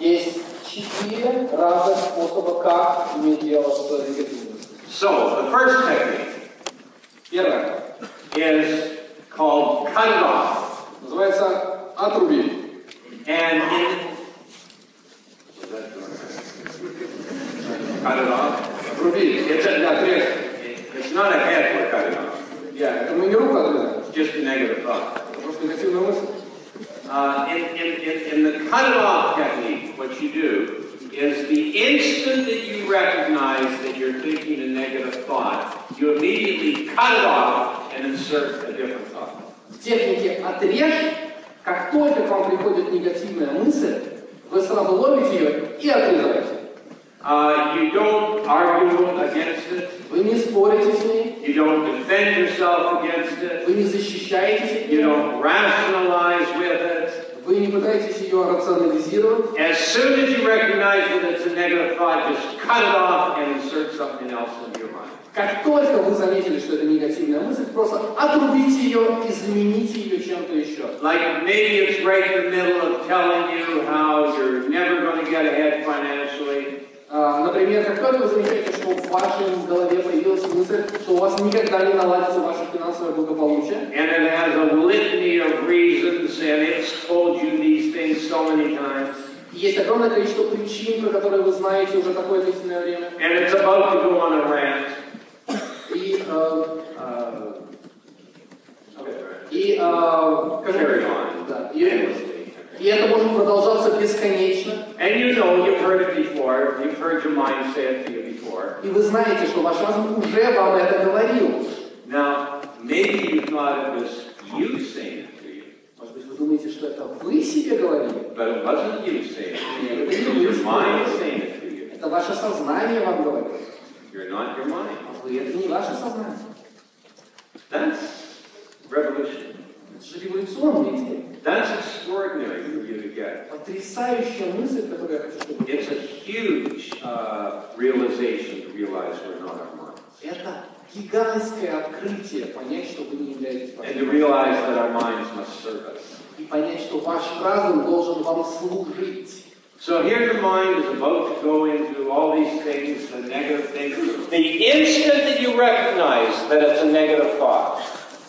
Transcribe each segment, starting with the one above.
Есть 4 разных способа, как иметь дело с негативным. So, the first technique Первое. is called cut it off. Называется «отруби». And cut it off? Отруби. It's not a head we're cutting off. Это мы не руку отрезаем. It's just a negative thought. Это просто негативная мысль. In the cut it off technique, what you do is the instant that you recognize that you're thinking a negative thought, you immediately cut it off and insert a different thought. В технике «отрежь», как только к вам приходит негативная мысль, вы сразу ловите ее и отрезаете. You don't argue against it. Вы не спорите с ней. You don't defend yourself against it. Вы не защищаетесь от You нее. don't rationalize with it. Вы не пытаетесь ее рационализировать. As soon as you recognize that it's a negative thought, just cut it off and insert something else into your mind. Как только вы заметили, что это негативная мысль, просто отрубите ее и замените ее чем-то еще. Like maybe it's right in the middle of telling you how you're never going to get ahead financially. Например, как только вы замечаете, что в вашей голове появилась мысль, что у вас никогда не наладится ваше финансовое благополучие. And it has a litany of reasons, and it's told you these things so many times. Есть огромное количество причин, про которые вы знаете уже такое длительное время. And it's about to go on a rant. И это может продолжаться бесконечно. And you know, you've heard it before. You've heard your mind say it to you before. И вы знаете, что ваш разум уже вам это говорил. Now, maybe you thought it was you saying it to you. Может быть, вы думаете, что это вы себе говорили? But it wasn't you saying it. Нет, это It не was вы your mind сказали. saying it to you. Это ваше сознание вам говорит. You're not your mind. Вы это не ваше сознание. That's revolution. Это же революционная идея. That's extraordinary for you to get. Потрясающая мысль, которую я хочу, чтобы вы It's a huge realization to realize we're not our minds. Это гигантское открытие, понять, что вы не являетесь And to вашим. realize that our minds must serve us. И понять, что ваш разум должен вам служить. So here the mind is about to go into all these things, the negative things. The instant that you recognize that it's a negative thought,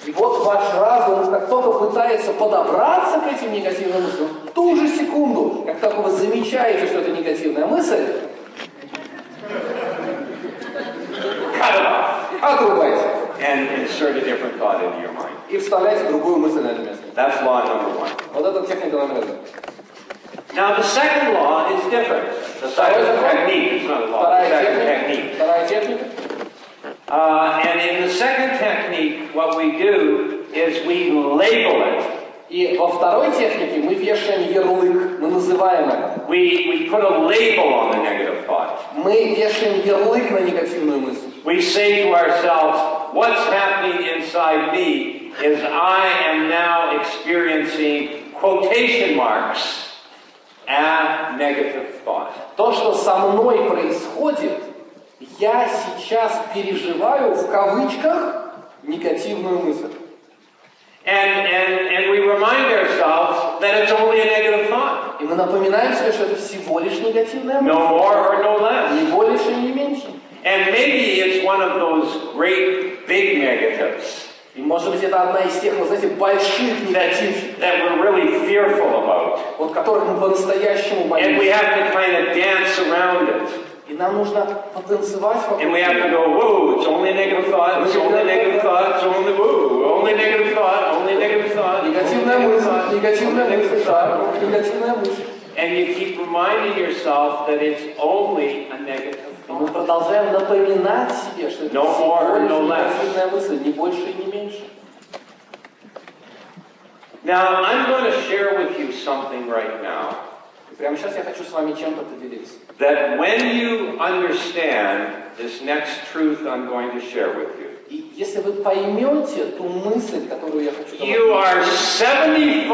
И вот ваш разум, как только пытается подобраться к этим негативным мыслям, в ту же секунду, как только вы замечаете, что это негативная мысль, отрубайте. and insert a different thought into your mind. И вставляйте другую мысль на это место. That's law number one. Вот это техника номер 1. Now the second law is different. The second technique, it's not a law, the second technique. Вторая техника. And in the second technique, what we do is we label it. И во второй технике мы вешаем ярлык, мы называем это. We put a label on the negative thought. Мы вешаем ярлык на негативную мысль. We say to ourselves, what's happening inside me is I am now experiencing quotation marks, a negative thought. То, что со мной происходит, я сейчас переживаю в кавычках негативную мысль. And we remind ourselves that it's only a negative thought. И мы напоминаем себе, что это всего лишь негативная мысль. No more or no less. Ни больше, ни меньше. And maybe it's one of those great big negatives И может быть это одна из тех, вы знаете, больших негативов, that we're really fearful about. от которых мы по-настоящему And we боимся. have to kind of dance around it. И нам нужно потанцевать вокруг. And we have to go, whoa, it's only a negative thought, it's only a negative thought, it's only, whoa, only negative thought, only negative thought. Негативная мысль, негативная мысль, да, негативная мысль. And you keep reminding yourself that it's only a negative И мы thought. продолжаем напоминать себе, что это No всего more, лишь no less. негативная мысль, ни больше и не меньше. Now, I'm going to share with you something right now. И прямо сейчас я хочу с вами чем-то поделиться. That when you understand this next truth I'm going to share with you, И если вы поймете ту мысль, которую я хочу you сказать, are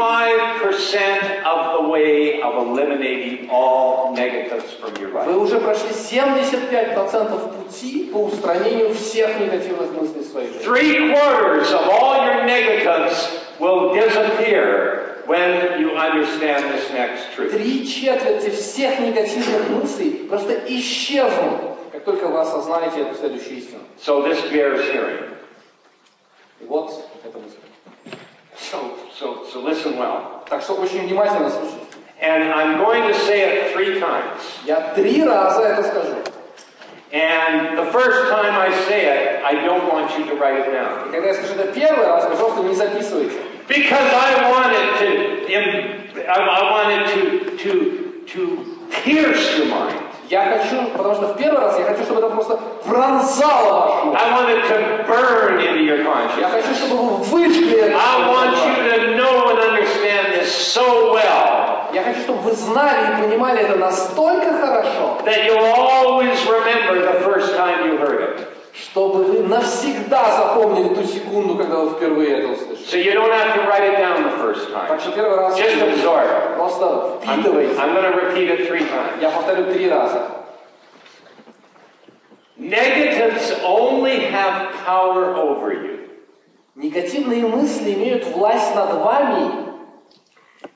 75% of the way of eliminating all negatives from your вы life. уже прошли 75% пути по устранению всех негативных мыслей в своей жизни. 3/4 of all your negatives will disappear when you understand this next truth. 3/4 всех негативных мыслей просто исчезнут, как только вы осознаете эту следующую истину. So this bears hearing. И вот эта мысль. So listen well. Так что очень внимательно слушайте. And I'm going to say it 3 times. Я 3 раза это скажу. And the first time I say it, I don't want you to write it down. И когда я скажу это первый раз, пожалуйста, не записывайте. Because I wanted to pierce your mind. Я хочу, потому что в первый раз я хочу, чтобы это просто пронзало ваш мозг. I wanted to burn into your Я consciousness. хочу, чтобы вы выжгли это. I want you to know and understand this so well Я хочу, чтобы вы знали и понимали это настолько хорошо, that you'll always remember the first time you heard it. чтобы вы навсегда запомнили ту секунду, когда вы впервые это услышали. So you don't have to write it down the first time. Так что первый раз Just absorb. просто впитывайте. I'm going to repeat it 3 times. Я повторю 3 раза. Negatives only have power over you Негативные мысли имеют власть над вами,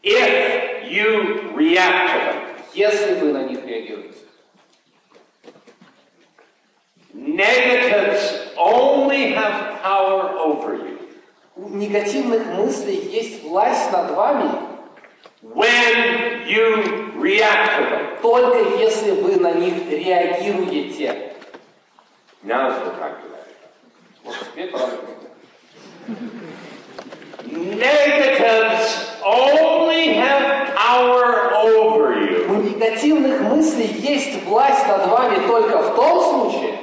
if you react to them. если вы на них реагируете. Negatives only have power over you У негативных мыслей есть власть над вами, when you react to them. только если вы на них реагируете. Now's the time to that. Вот теперь правильно. Negatives only have power over you У негативных мыслей есть власть над вами только в том случае,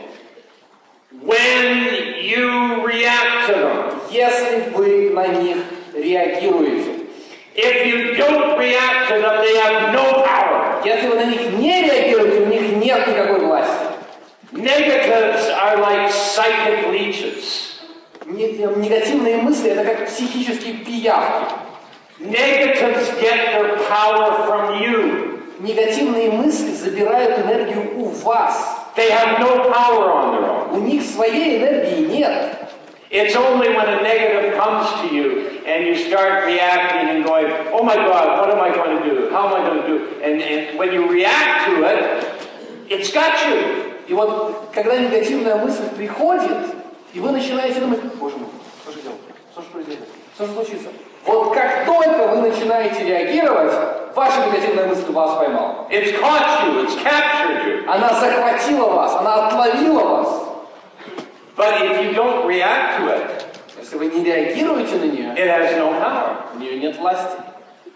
when you react to them. если вы на них реагируете. If you don't react to them, they have no power. Если вы на них не реагируете, у них нет никакой власти. Negatives are like psychic leeches. Негативные мысли — это как психические пиявки. Negatives get their power from you. Негативные мысли забирают энергию у вас. They have no power on their own. У них своей энергии нет. It's only when a negative comes to you and you start reacting and going, oh my God, what am I going to do? How am I going to do? And when you react to it, it's got you. И вот, когда негативная мысль приходит, и вы начинаете думать, боже мой, что же делать? Что же произойдет? Что же случится? Вот как только вы начинаете реагировать, ваша негативная мысль вас поймала. It's caught you, it's captured you. Она захватила вас, она отловила вас. But if you don't react to it, Если вы не реагируете на нее, it has no power. у нее нет власти.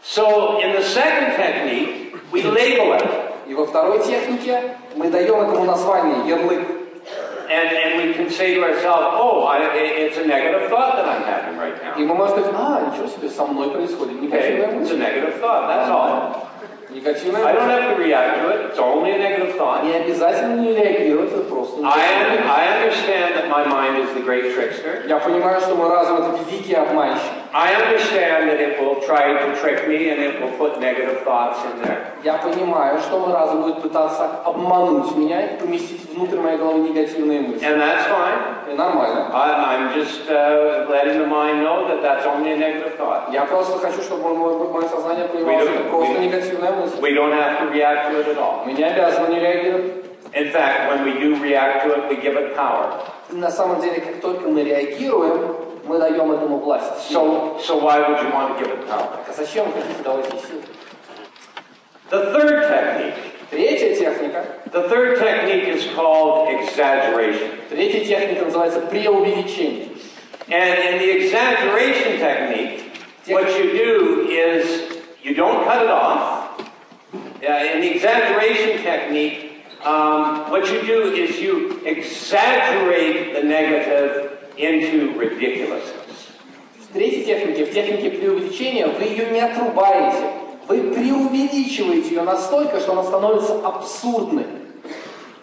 So in the second technique, we label it. И во второй технике мы даем этому название, ярлык. And we can say to ourselves, oh, it's a negative thought that I'm having right now. И мы можем сказать, ничего себе, со мной происходит негативная Okay, it's a мысль. negative thought, that's all. Негативная I don't мысль. have to react to it, it's only a negative thought. Не обязательно не реагировать, это просто негативная мысль. I understand that my mind is the great trickster. Я понимаю, что мой разум — это великий обманщик. I understand that it will try to trick me and it will put negative thoughts in there. Я понимаю, что мой разум будет пытаться обмануть меня и поместить внутрь моей головы негативные мысли. And that's fine. И нормально. I'm just letting the mind know that that's only a negative thought. Я просто хочу, чтобы мое сознание понимало, что это просто негативная мысль. We don't have to react to it at all. Мы не обязаны не реагировать. In fact, when we do react to it, we give it power. И на самом деле, как только мы реагируем, мы даем этому власть. So why would you want to give it power? А зачем вы хотите давать ей силу? The third technique. Третья техника. The third technique is called exaggeration. Третья техника называется преувеличение. And in the exaggeration technique, what you do is you don't cut it off. In the exaggeration technique, what you do is you exaggerate the negative into ridiculousness. В третьей технике, в технике преувеличения, вы ее не отрубаете. Вы преувеличиваете ее настолько, что она становится абсурдной.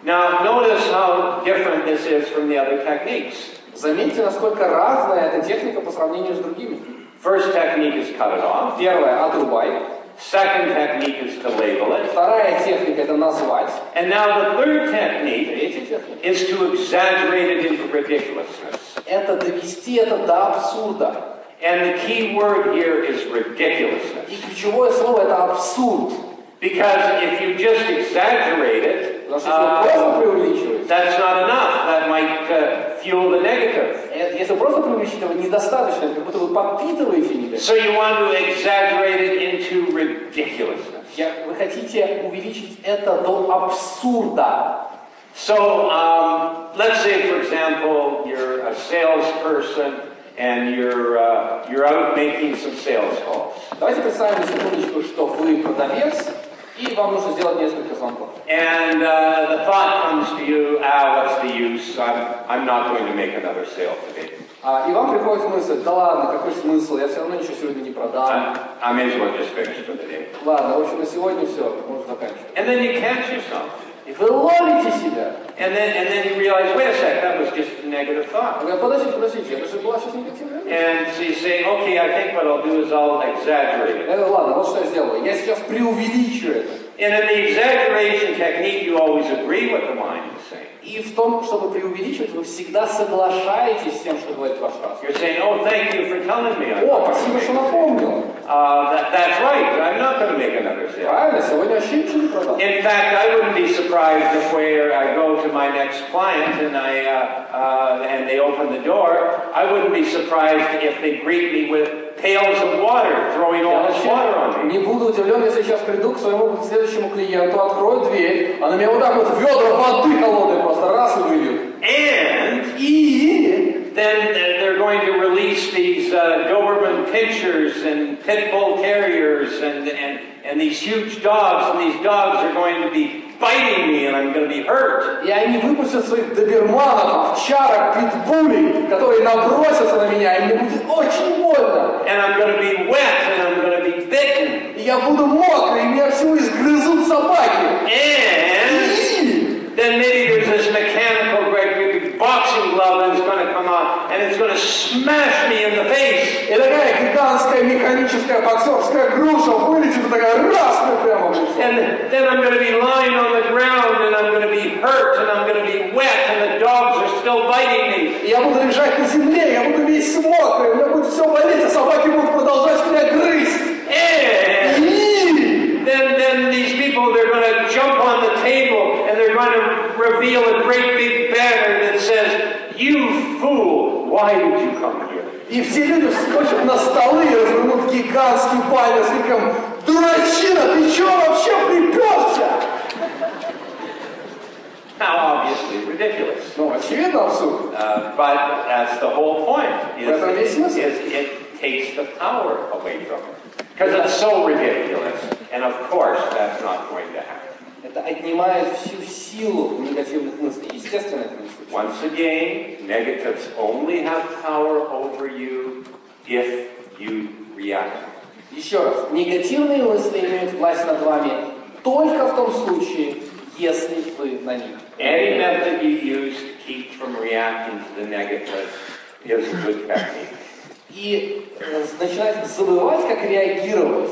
Now, notice how different this is from the other techniques. Заметьте, насколько разная эта техника по сравнению с другими. First technique is cut it off. Первая — отрубай. Second technique is to label it. Вторая техника — это назвать. And now the third technique Третья техника — is to exaggerate it into ridiculousness. это довести это до абсурда. And the key word here is ridiculousness. И ключевое слово это абсурд. Because if you just exaggerate it, Потому что если вы просто преувеличиваете, that's not enough. That might fuel the negative. если вы просто преувеличиваете, этого недостаточно, как будто вы подпитываете негатив. So you want to exaggerate it into ridiculousness. Вы хотите увеличить это до абсурда. So let's say, for example, you're a salesperson and you're out making some sales calls. Давайте представим на секундочку, что вы продавец, и вам нужно сделать несколько звонков. And the thought comes to you, what's the use? I'm not going to make another sale today. И вам приходит мысль, да ладно, какой смысл, я все равно ничего сегодня не продам. I may as well just finish for the day. Ладно, в общем, на сегодня все, можно заканчивать. And then you catch yourself. И вы ловите себя. And then you realize, wait a sec, that was just a negative thought. Вы говорите, подождите, это же была сейчас негативная мысль. And so you say, okay, I think what I'll do is I'll exaggerate it. Ладно, вот что я сделаю. Я сейчас преувеличу это. And in the exaggeration technique, you always agree with the mind is saying. И в том, чтобы преувеличивать, вы всегда соглашаетесь с тем, что говорит ваш разум. You're saying, oh, thank you for telling me. О, спасибо, что напомнил. That's right. I'm not going to make another sale. Правильно, сегодня вообще ничего не продал. In fact, I wouldn't be surprised if where I go to my next client and they open the door, I wouldn't be surprised if they greet me with pails of water, throwing all this water on me. Не буду удивлен, если сейчас приду к своему следующему клиенту, открою дверь, а на меня вот так вот ведра воды холодной просто раз и выльют. And then they're going to release these Doberman pinchers and pit bull terriers and these huge dogs, and these dogs are going to be biting me, and I'm going to be hurt. И они выпустят своих доберманов, овчарок, питбулей, которые набросятся на меня, и мне будет очень больно. And I'm going to be wet, and I'm going to be bitten. И я буду мокрый, и меня всего изгрызут собаки. And then maybe there's this mechanical great boxing glove that's going to come on, and it's going to smash me in the face. И такая гигантская механическая боксерская груша вылетит и такая раз мне прямо в лицо. And then I'm going to be lying on the ground, and I'm going to be hurt, and I'm going to be wet, and the dogs are still biting me. И я буду лежать на земле, я буду весь мокрый, у меня будет все болеть, а собаки будут продолжать меня грызть. And then these people, they're going to jump on the table, and they're going to reveal a great big banner that says, "You fool, why did you come here?" И все люди вскочат на столы и развернут гигантский баннер с криком: «Дурачина, ты чего вообще приперся?» Now, obviously, ridiculous. Ну, очевидно, абсурд. But that's the whole point. В этом весь смысл. It takes the power away from it. Because it's so ridiculous. And of course, that's not going to happen. Это отнимает всю силу негативных мыслей. Естественно, это не случится. Once again, negatives only have power over you if you react. Еще раз, негативные мысли имеют власть над вами только в том случае, если вы на них. Any method you use to keep from reacting to the negative is a good technique. И начинать забывать, как реагировать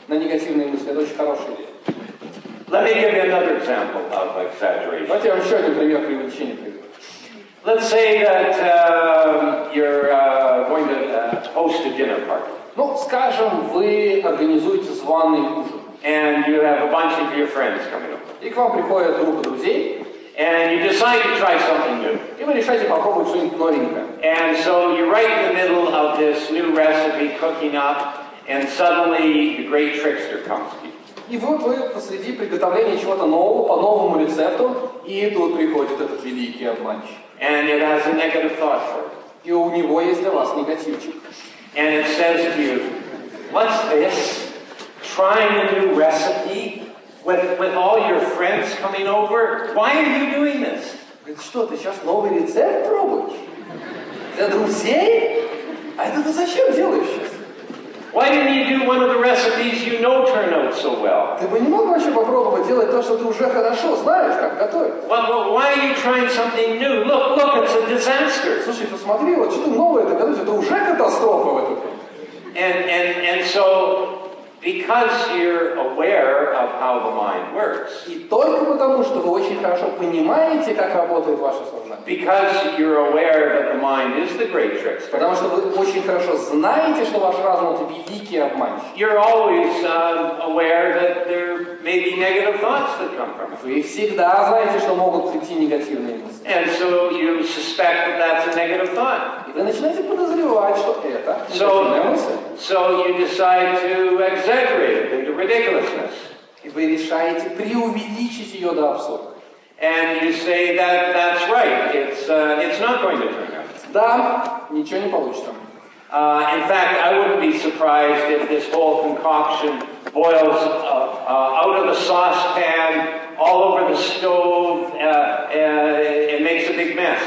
на негативные мысли, это очень хорошая идея. Let me give you another example of exaggeration. Давайте я вам еще один пример преувеличения приведу. Let's say that you're going to host a dinner party. Ну, скажем, вы организуете званый ужин. And you have a bunch of your friends coming over. И к вам приходит группа друзей. And you decide to try something new. И вы решаете попробовать что-нибудь новенькое. And so you're right in the middle of this new recipe cooking up, and suddenly the great trickster comes to you. И вот вы посреди приготовления чего-то нового, по новому рецепту, и тут приходит этот великий обманщик. And it has a negative thought for it. И у него есть для вас негативчик. And it says to you, what's this? Trying a new recipe with all your friends coming over? Why are you doing this? Говорит, что, ты сейчас новый рецепт пробуешь? Для друзей? А это ты зачем делаешь сейчас? Why didn't you do one of the recipes you know turn out so well? Ты бы не мог вообще попробовать делать то, что ты уже хорошо знаешь, как готовить? Well, why are you trying something new? Look, it's a disaster. Слушай, посмотри, вот что ты новое-то готовишь, это уже катастрофа в этом. And so Because you're aware of how the mind works. И только потому, что вы очень хорошо понимаете, как работает ваше сознание. Because you're aware that the mind is the great trickster. Потому что вы очень хорошо знаете, что ваш разум это великий обманщик. You're always aware that there may be negative thoughts that come from it. Вы всегда знаете, что могут прийти негативные мысли. And so you suspect that that's a negative thought. И вы начинаете подозревать, что это негативная мысль. So you decide to exaggerate it into ridiculousness. И вы решаете преувеличить ее до абсурда. And you say that that's right. It's not going to turn out. Да, ничего не получится. In fact, I wouldn't be surprised if this whole concoction boils out of the saucepan, all over the stove, and makes a big mess.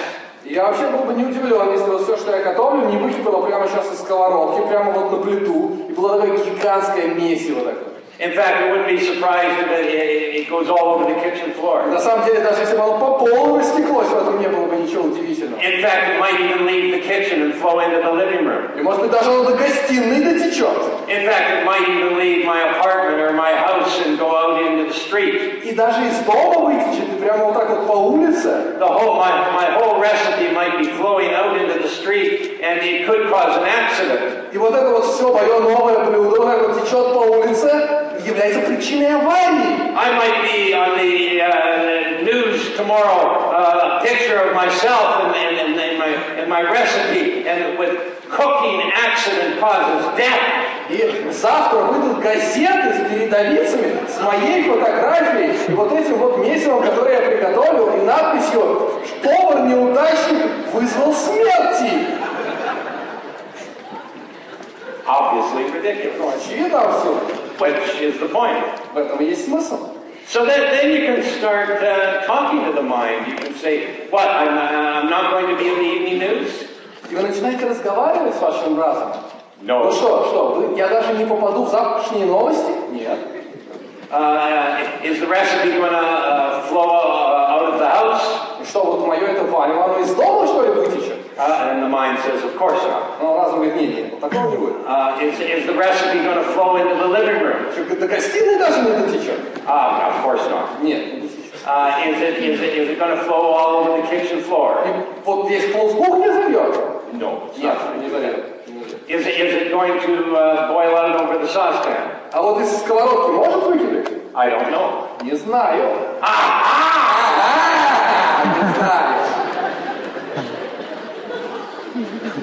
Я вообще был бы не удивлен, если вот все, что я готовлю, не выкипело прямо сейчас из сковородки, прямо вот на плиту, и было такое гигантское месиво такое. In fact, I wouldn't be surprised if it goes all over the kitchen floor. На самом деле, даже если бы оно по полу растеклось, в этом не было бы ничего удивительного. In fact, it might even leave the kitchen and flow into the living room. И может быть даже оно до гостиной дотечет. In fact, it might even leave my apartment or my house and go out into the street. И даже из дома вытечет, и прямо вот так вот по улице. My whole recipe might be flowing out into the street, and it could cause an accident. И вот это вот все мое новое блюдо вот так вот течет по улице, является причиной аварии. I might be on the news tomorrow, a picture of myself and my recipe, and with cooking accident causes death. И завтра выйдут газеты с передовицами, с моей фотографией и вот этим вот месивом, которое я приготовил, и надписью «Повар-неудачник вызвал смерти». Obviously ridiculous. Очевидно абсурд. Which is the point. В этом и есть смысл. So then you can start talking to the mind. You can say, what, I'm not going to be in the evening news? И вы начинаете разговаривать с вашим разумом. No. Ну что, я даже не попаду в завтрашние новости? Нет. Is the recipe going to flow out of the house? И что, вот мое это варево, оно из дома, что ли, вытечет? And the mind says, of course not. Ну, разум говорит, нет, такого не будет. Is the recipe going to flow into the living room? Что, до гостиной даже не дотечет? Of course not. Нет, не дотечет. Is it going to flow all over the kitchen floor? И вот весь пол в кухне зальет? No. Нет, не зальет. Is it going to boil out over the saucepan? А вот из сковородки может выкипеть? I don't know. Не знаю. Не знаю.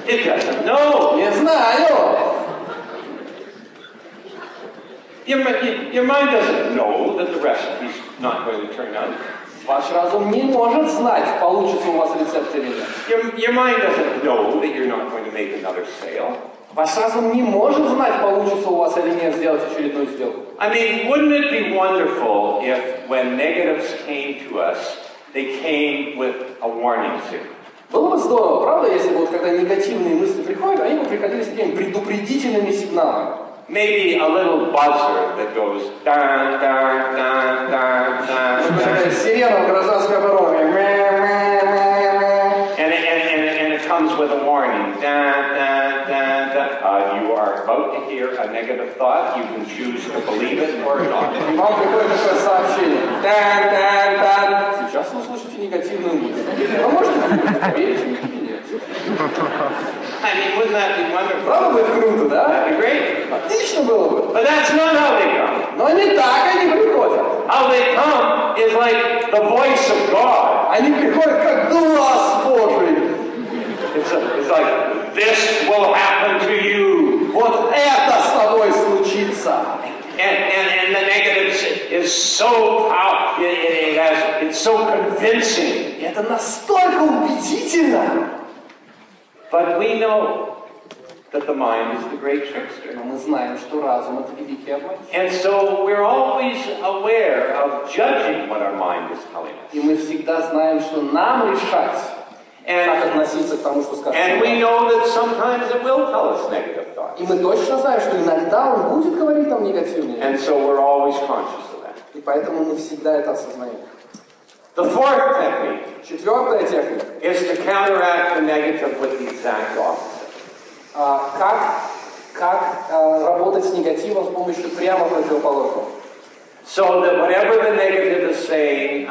It doesn't know. Не знаю. Your mind doesn't know that the recipe's not going to turn out. Ваш разум не может знать, получится у вас рецепт или нет. Your mind doesn't know that you're not going to make another sale. Ваш разум не может знать, получится у вас или нет сделать очередную сделку. I mean, wouldn't it be wonderful if when negatives came to us, they came with a warning signal? Было бы здорово, правда, если вот когда негативные мысли приходят, они бы приходили с такими предупредительными сигналами. Maybe a little buzzer that goes dun dun dun dun dun dun. Сирена гражданской обороны. And it comes with a warning. Dun dun dun dun. You are about to hear a negative thought. You can choose to believe it or not. И вам приходит такое сообщение. Сейчас вы слышите негативную мысль. Вы можете поверить или нет? I mean, wouldn't that be wonderful? Правда будет круто, да? That'd be great. Отлично было бы. But that's not how they come. Но не так они приходят. How they come is like the voice of God. Они приходят как глаз Божий. It's like, this will happen to you. Вот это с тобой случится. And the negative is so powerful. It's so convincing. И это настолько убедительно. But we know that the mind is the great trickster. Но мы знаем, что разум это великий обманщик. And so we're always aware of judging what our mind is telling us. И мы всегда знаем, что нам решать, как относиться к тому, что скажет. And we know that sometimes it will tell us negative thoughts. И мы точно знаем, что иногда он будет говорить нам негативные. And so we're always conscious of that. И поэтому мы всегда это осознаем. The fourth technique Четвертая техника. is to counteract the negative with the exact opposite. Как как работать с негативом с помощью прямо противоположного. So that whatever the negative is saying,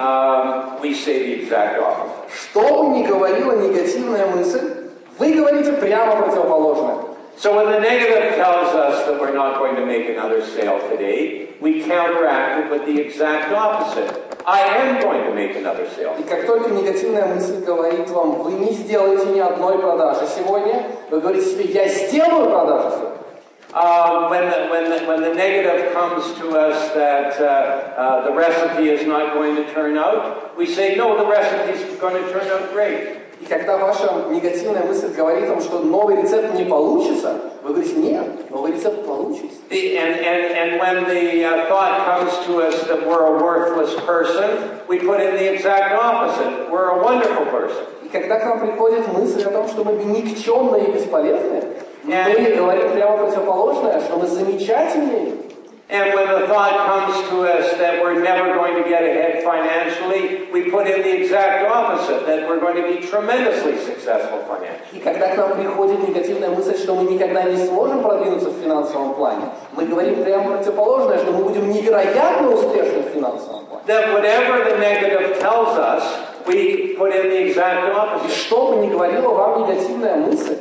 we say the exact opposite. Что бы ни говорила негативная мысль, вы говорите прямо противоположное. So when the negative tells us that we're not going to make another sale today, we counteract it with the exact opposite. I am going to make another sale. И как только негативная мысль говорит вам, вы не сделаете ни одной продажи сегодня, вы говорите себе, я сделаю продажу сегодня. When the negative comes to us that the recipe is not going to turn out, we say, no, the recipe is going to turn out great. И когда ваша негативная мысль говорит вам, что новый рецепт не получится, вы говорите, нет, новый рецепт получится. And when the thought comes to us that we're a worthless person, we put in the exact opposite. We're a wonderful person. И когда к нам приходит мысль о том, что мы никчемные и бесполезные, мы говорим прямо противоположное, что мы замечательные. And when the thought comes to us that we're never going to get ahead financially, we put in the exact opposite, that we're going to be tremendously successful financially. И когда к нам приходит негативная мысль, что мы никогда не сможем продвинуться в финансовом плане, мы говорим прямо противоположное, что мы будем невероятно успешны в финансовом плане. That whatever the negative tells us, we put in the exact И opposite. что бы ни говорила вам негативная мысль,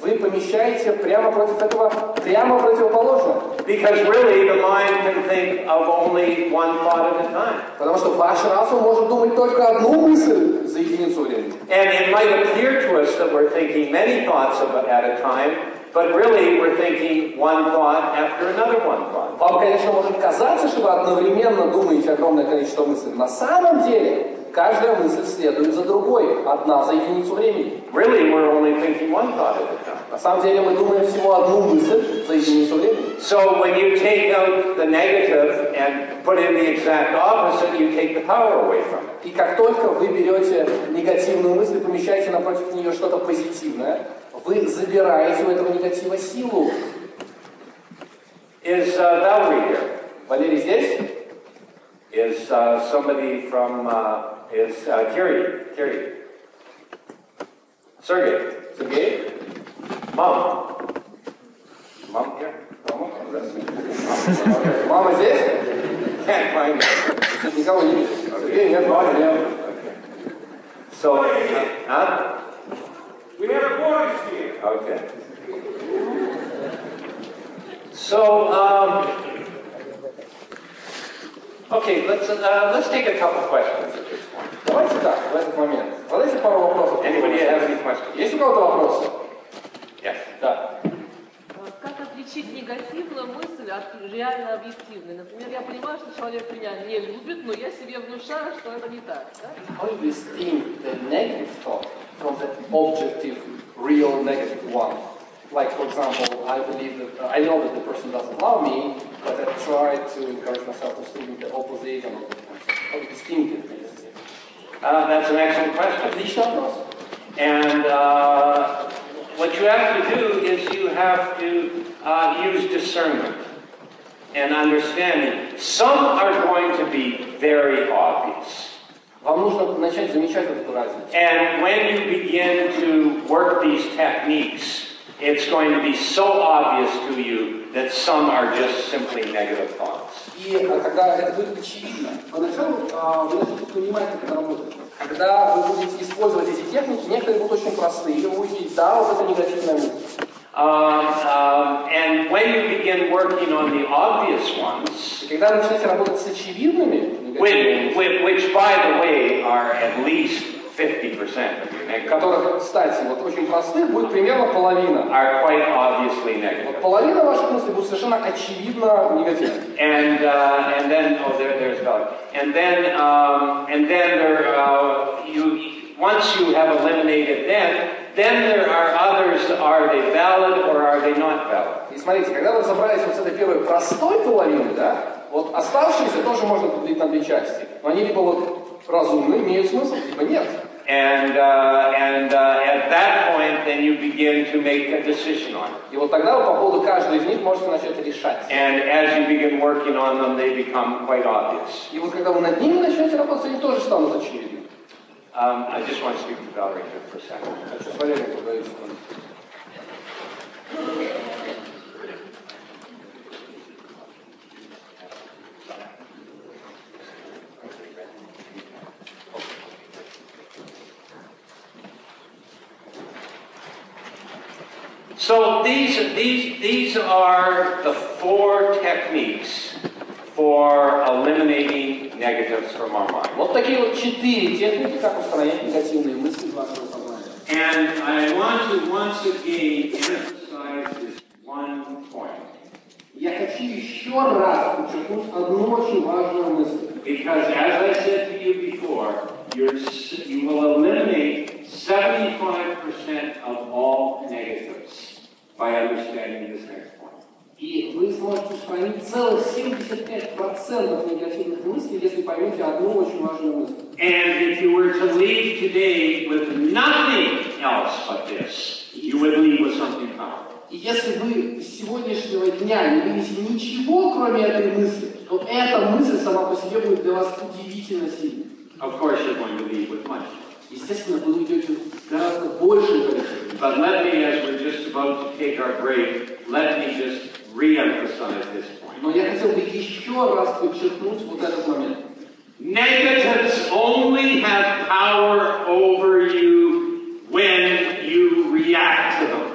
вы помещаете прямо против этого прямо противоположное. Because really, the mind can think of only one thought at a time. Потому что ваш разум может думать только одну мысль за единицу времени. And it might appear to us that we're thinking many thoughts at a time, but really we're thinking one thought after another one thought. Вам, конечно, может казаться, что вы одновременно думаете огромное количество мыслей. На самом деле, каждая мысль следует за другой, одна за единицу времени. Really, we're only thinking one thought at a time. На самом деле, мы думаем всего одну мысль за единицу времени. So when you take out the negative and put in the exact opposite, you take the power away from it. И как только вы берете негативную мысль и помещаете напротив нее что-то позитивное, вы забираете у этого негатива силу. Is Valerie here? Валерий здесь? Is somebody from, is Kerry? Sergey? Mom? Mom here? Мама здесь? Can't find her. Никого не видит. Сергей, нет, мама нет. So, huh? We have a boys here. Okay. So, okay, let's take a couple questions at this point. Давайте так, в этот момент. Задайте пару вопросов. Anybody have any questions? Есть у кого-то вопросы? Yes. Да. Как отличить негативную мысль от реально объективной? Например, я понимаю, что человек меня не любит, но я себе внушаю, что это не так. Да? How do you distinguish the negative thought from the objective, real negative one? Like, for example, I believe that I know that the person doesn't love me, but I try to encourage myself to think the opposite. How do you distinguish this? That's an excellent question. Отличный вопрос. And what you have to do is you have to use discernment and understanding. Some are going to be very obvious. Вам нужно начать замечать эту разницу. And when you begin to work these techniques, it's going to be so obvious to you that some are just simply negative thoughts. И когда это будет очевидно, поначалу вы начнете понимать, как это работает. Когда вы будете использовать эти техники, некоторые будут очень простые, и вы будете, да, вот это негативная мысль. And when you begin working on the obvious ones, И когда вы начнете работать с очевидными негативными мыслями, which by the way are at least 50% of your negative, которых, кстати, вот очень простых, будет примерно половина. are quite obviously Вот negative. половина ваших мыслей будет совершенно очевидно негативной. And then there's value. And then once you have eliminated them, then there are others. Are they valid or are they not valid? И смотрите, когда вы разобрались вот с этой первой простой половиной, да, вот оставшиеся тоже можно поделить на две части. Но они либо вот разумны, имеют смысл, либо нет. And at that point, then you begin to make a decision on it. И вот тогда вы по поводу каждой из них можете начать решать. And as you begin working on them, they become quite obvious. И вот когда вы над ними начнете работать, они тоже станут очевидными. I just want to speak to Valerie here for a second. Хочу с Валерием поговорить. So these are the 4 techniques for eliminating negatives from our mind. Вот такие вот 4 техники, как устранять негативные мысли из вашего сознания. And I want to once again emphasize this one point. Я хочу еще раз подчеркнуть одну очень важную мысль. Because as I said to you before, you will eliminate 75% of all negatives by understanding this next point. И вы сможете устранить целых 75% негативных мыслей, если поймете одну очень важную мысль. And if you were to leave today with nothing else but this, you would leave with something powerful. И если вы с сегодняшнего дня не вынесете ничего, кроме этой мысли, то эта мысль сама по себе будет для вас удивительно сильной. Of course, you're going to leave with much. Естественно, вы уйдете гораздо большим количеством. But let me, as we're just about to take our break, let me just re-emphasize this point. Но я хотел бы еще раз подчеркнуть вот этот момент. Negatives only have power over you when you react to them.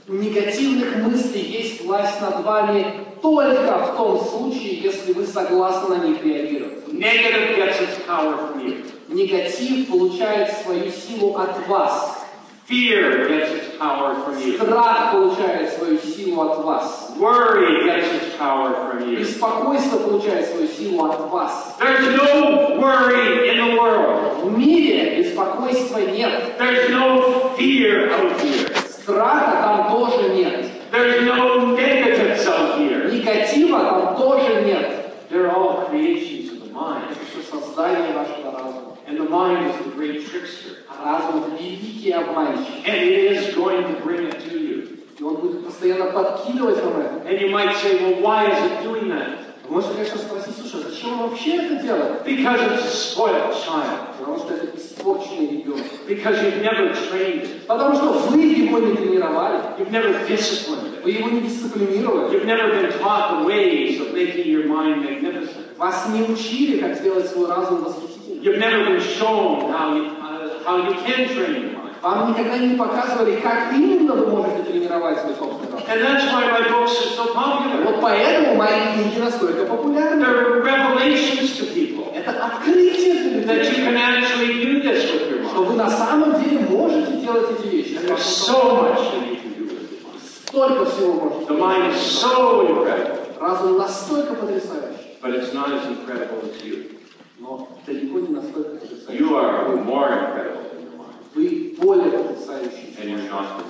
У негативных мыслей есть власть над вами только в том случае, если вы согласны на них реагировать. Negative gets its power from you. Негатив получает свою силу от вас. Fear gets its power from you. Страх получает свою силу от вас. Worry gets its power from you. Беспокойство получает свою силу от вас. There's no worry in the world. В мире беспокойства нет. There's no fear out here. Страха там тоже нет. There's no negatives out here. Негатива там тоже нет. They're all creations of the mind. Это все создание вашего разума. And the mind is the great trickster. А разум — это великий обманщик. And it is going to bring it to you. И он будет постоянно подкидывать вам это. And you might say, well, why is it doing that? Вы можете, конечно, спросить: слушай, зачем он вообще это делает? Because it's a spoiled child. Потому что это испорченный ребенок. Because you've never trained it. Потому что вы его не тренировали. You've never disciplined it. Вы его не дисциплинировали. You've never been taught the ways of making your mind magnificent. Вас не учили, как сделать свой разум восхитительным. You've never been shown how you can train your mind. Вам никогда не показывали, как именно вы можете тренировать свой собственный разум. And that's why my books are so popular. Вот поэтому мои книги настолько популярны. They're revelations to people. Это открытие для That людей, you can actually do this with your что mind. вы на самом деле можете делать эти вещи. And there's so much that you can do with your mind. Столько всего можете The делать. mind is so incredible, Разум настолько потрясающий, but it's not as incredible as you. но далеко не настолько потрясающий. You are more incredible than your mind, Вы более потрясающий, and you're not.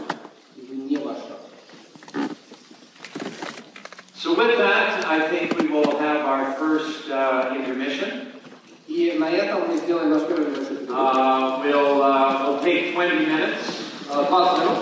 и вы не ваш разум. So with that, I think we will have our first intermission. И на этом мы сделаем наш первый небольшой перерыв. We'll take 20 minutes. 20 минут.